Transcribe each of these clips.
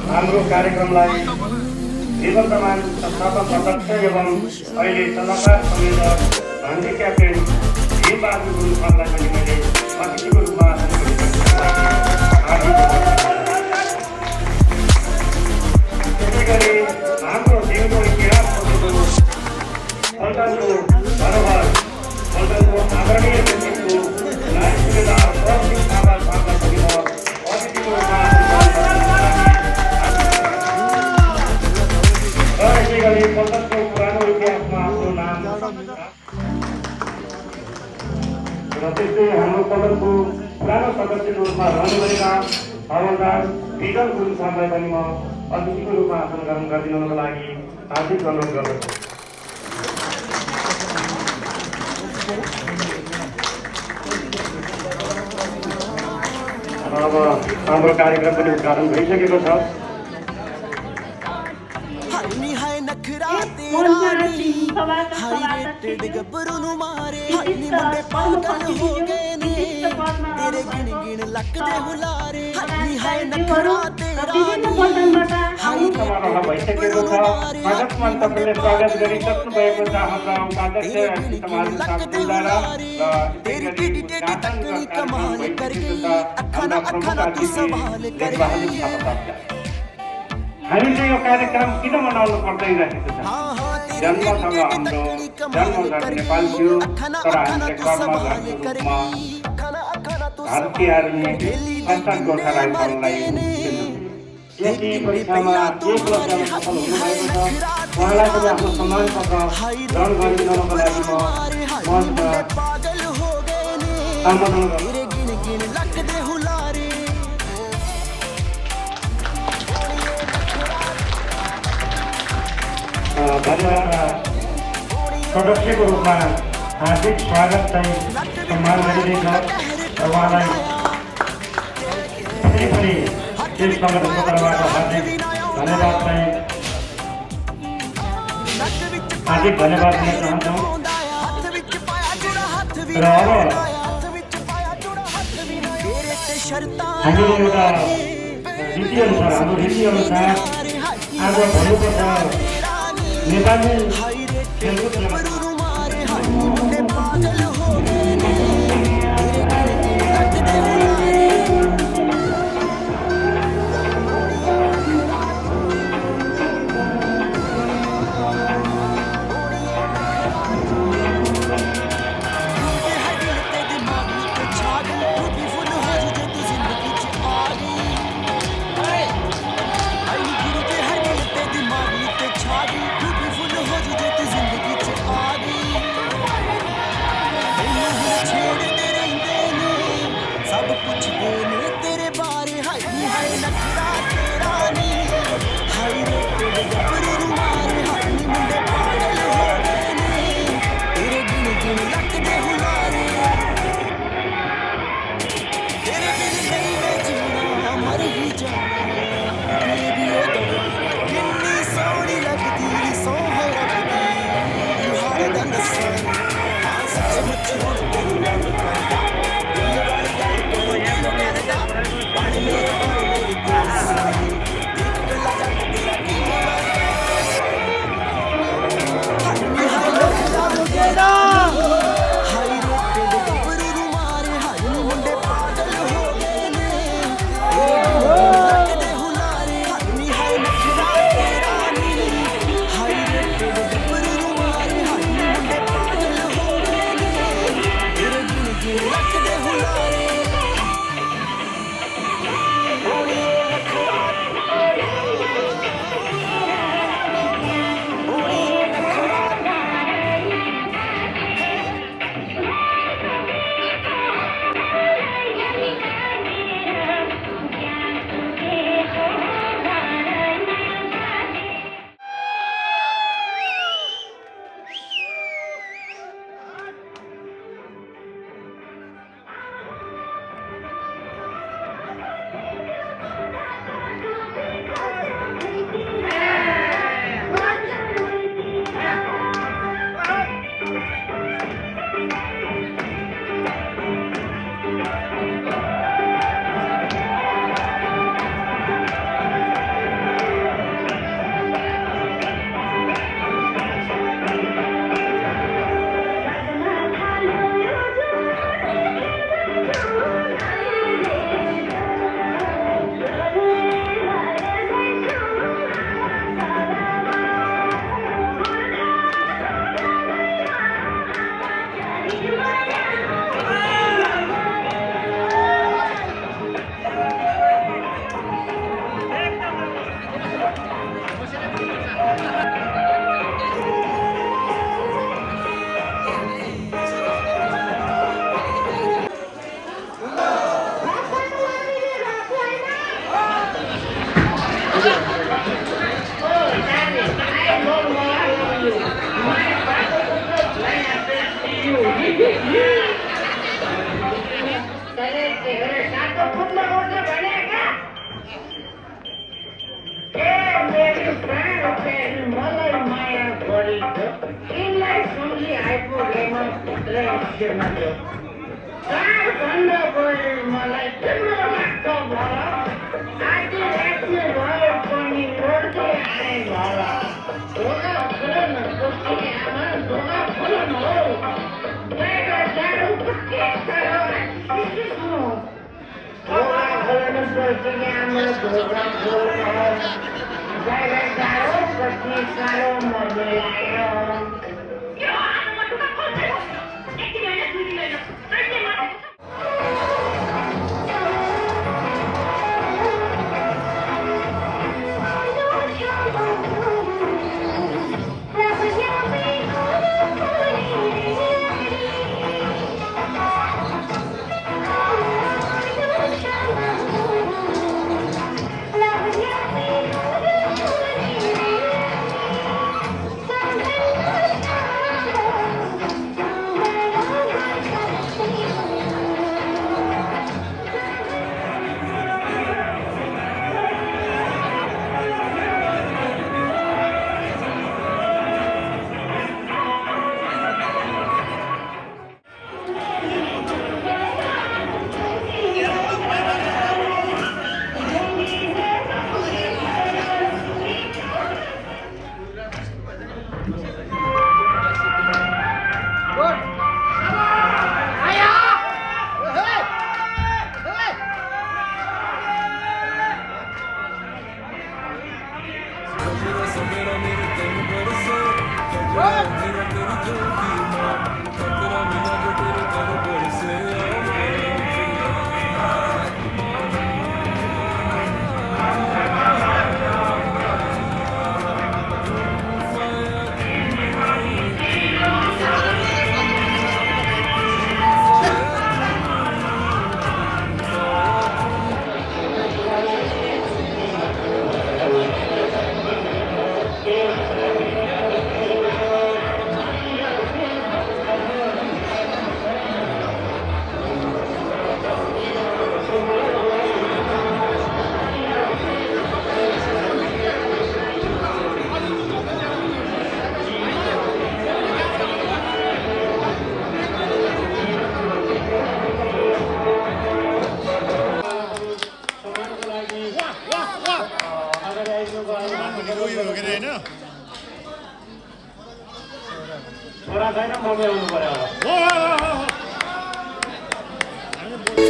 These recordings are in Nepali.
हाम्रो कार्यक्रमलाई निवर्तमान संस्थापक अध्यक्ष एवं अहिले सल्लाहकार संयोजक धन्दी क्याप्टेन भीमबहादुर गुरुङलाई पनि मैले अतिथिको रूपमा त्यसै गरी हाम्रो जिउको इतिहास पल्टनको धरोहर पल्टनको आदरणीय व्यक्तित्व नारी सुबेदार प्रसिद्ध थापा साहबलाई पनि म अतिथिको रूपमा यसै गरी पल्टनको पुरानो इतिहासमा आफ्नो नाम र त्यस्तै हाम्रो पल्टनको पुरानो सदस्यको रूपमा रहनुभएका हवलदार विजन गुरुङ साहबलाई पनि म अतिथिको रूपमा आसन ग्रहण गरिदिनुको लागि हार्दिक अनुरोध गर्दछु। अब हाम्रो कार्यक्रम पनि उद्घाटन भइसकेको छ। भइसकेको छ। अध्यक्षमा तपाईँले स्वागत गरिसक्नु भएको छ हाम्रो उपाध्यक्ष समाजद्वारा हामीले यो कार्यक्रम किन मनाउनु पर्दैरहेको छ? जन्मसँग हाम्रो जन्मगत नेपाल थियो, तर हामीले कर्मगतको रूपमा भारतीय आर्मी संस्थान गोर्खा राइफललाई यति परीक्षामा एक लक्ष्यमा सफल हुनुभएको छ। उहाँलाई पनि आफ्नो सम्मान पत्र ग्रहण गरिदिनुको लागि म मञ्चमा सम्बोधन गर्छु। सदस्यको रूपमा हार्दिक स्वागत चाहिँ सम्मान गरिँदैछ र उहाँलाई फेरि पनि यस सङ्गठनको तर्फबाट हार्दिक धन्यवाद दिन चाहन्छौँ। र अब हामीले एउटा रीतिअनुसार हाम्रो रीतिअनुसार आज भन्नुपर्छ नेपाली खेलकुद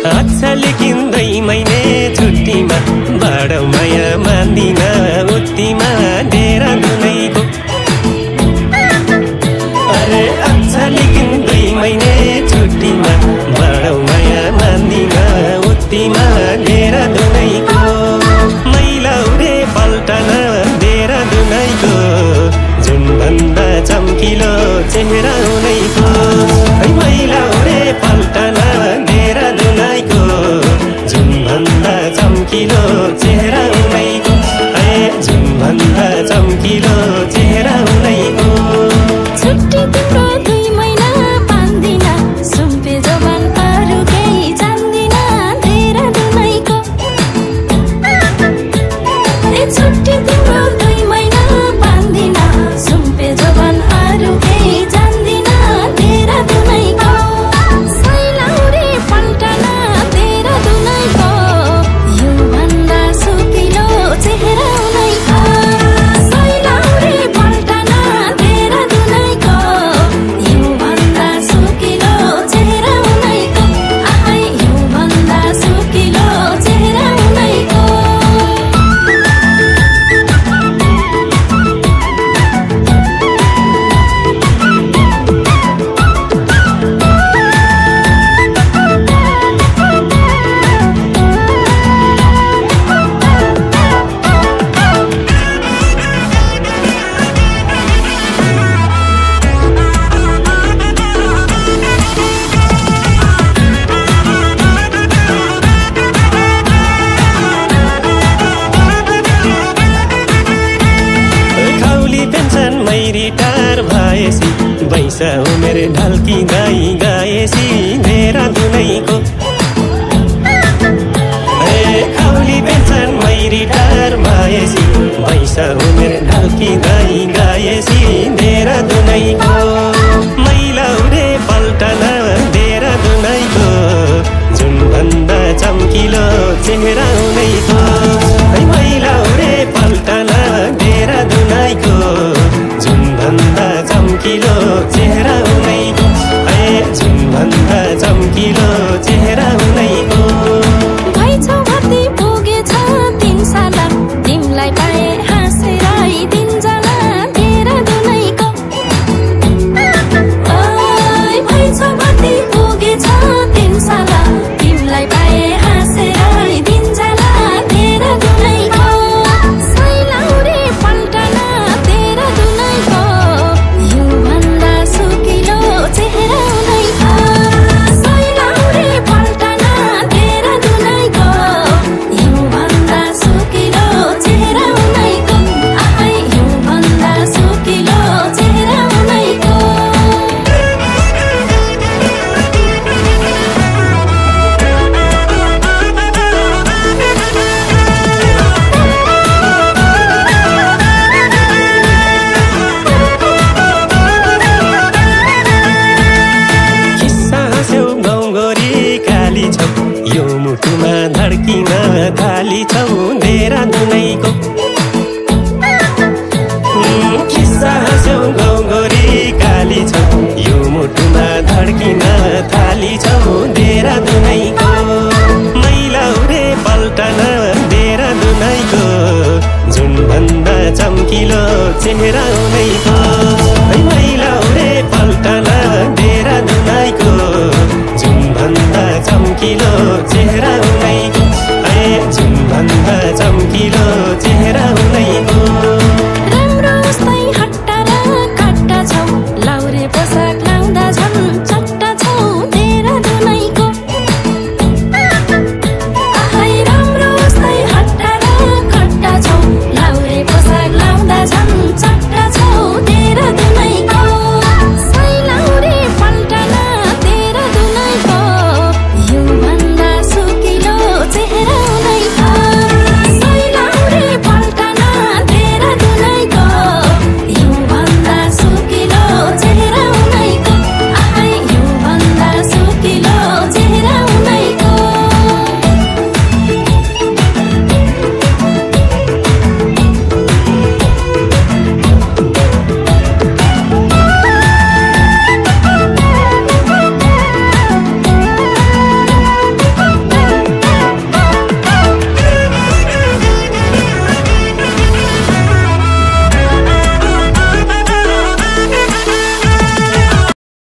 अच्छा लेकिन 2 महिने छुट्टीमा बडो माया मान्दिन उतिमा डेरा दुनैको अरे अच्छा लेकिन 2 महिने छुट्टीमा बडो माया मान्दिन उतिमा डेरा दुनैको मैलाउरे पल्टन डेरा दुनैको जुन भन्दा चम्किलो चेहरा उनैको मैलाउरे पल्टन डेरा दुनैको जुन भन्दा चम्किलो चेहरा उनैको जुन भन्दा चम्किलो चेहरा उनैको छुट्टी तिम्रो 2 महिना पाउँदिन सुम्पे जवान अरू केही जान्दिन डेरा दुनैको छुट्टी तिम्रो 2 महिना पाउँदिन सुम्पे जवान अरू केही जान्दिन डेरा दुनैको सैलाउरे पल्टन डेरा दुनैको यो भन्दा सुकिलो चेहरा उनैको सैलाउरे पल्टन डेरा दुनैको यो भन्दा सुकिलो चेहरा उनैको यो भन्दा सुकिलो चेहरा उनैको खौली पेन्सन मै रिटायर भएसी पैसा उमेर ढल्किँदै गएसी डेरा दुनैको रिटायर भएसी पैसा उमेर ढल्किँदै गएसी देहरादुनैको मैला उडे पल्टन देहरादुनैको जुन भन्दा चम्किलो चेहरा उनैको मैला उडे पल्टन देहरादुनैको जुन भन्दा चम्किलो चेहरा उनैको जुन भन्दा चम्किलो चेहरा उनैको भइछौ भर्ती पुगेछ 3 साल तिमलाई पाए हाँसेर दिन जाला देहरादुनैको भइछौ भर्ती पुगेछ 3 साल तिमलाई पाए हाँसेर दिन जाला देहरादुनैको सैलाउरे पल्टन देहरादुनैको यो भन्दा सुकिलो चेहरा उनैको सैलाउरे पल्टन देहरादुनैको यो भन्दा सुकिलो चेहरा उनैको यो भन्दा सुकिलो चेहरा उनैको किस्सा हाँस्यौ गाउँगोरी काली छौ यो मुटुमा धड्किन थाली छौ देहरादुनैको किस्सा हाँस्यौ गाउँगोरी काली छौ यो मुटुमा धड्किन थाली छौ देहरादुनैको मैला उडे पल्टन देहरादुनैको जुन भन्दा चम्किलो चेहरा उनैको मैला उडे पल्टन देहरादुनैको जुन भन्दा चम्किलो चेहरा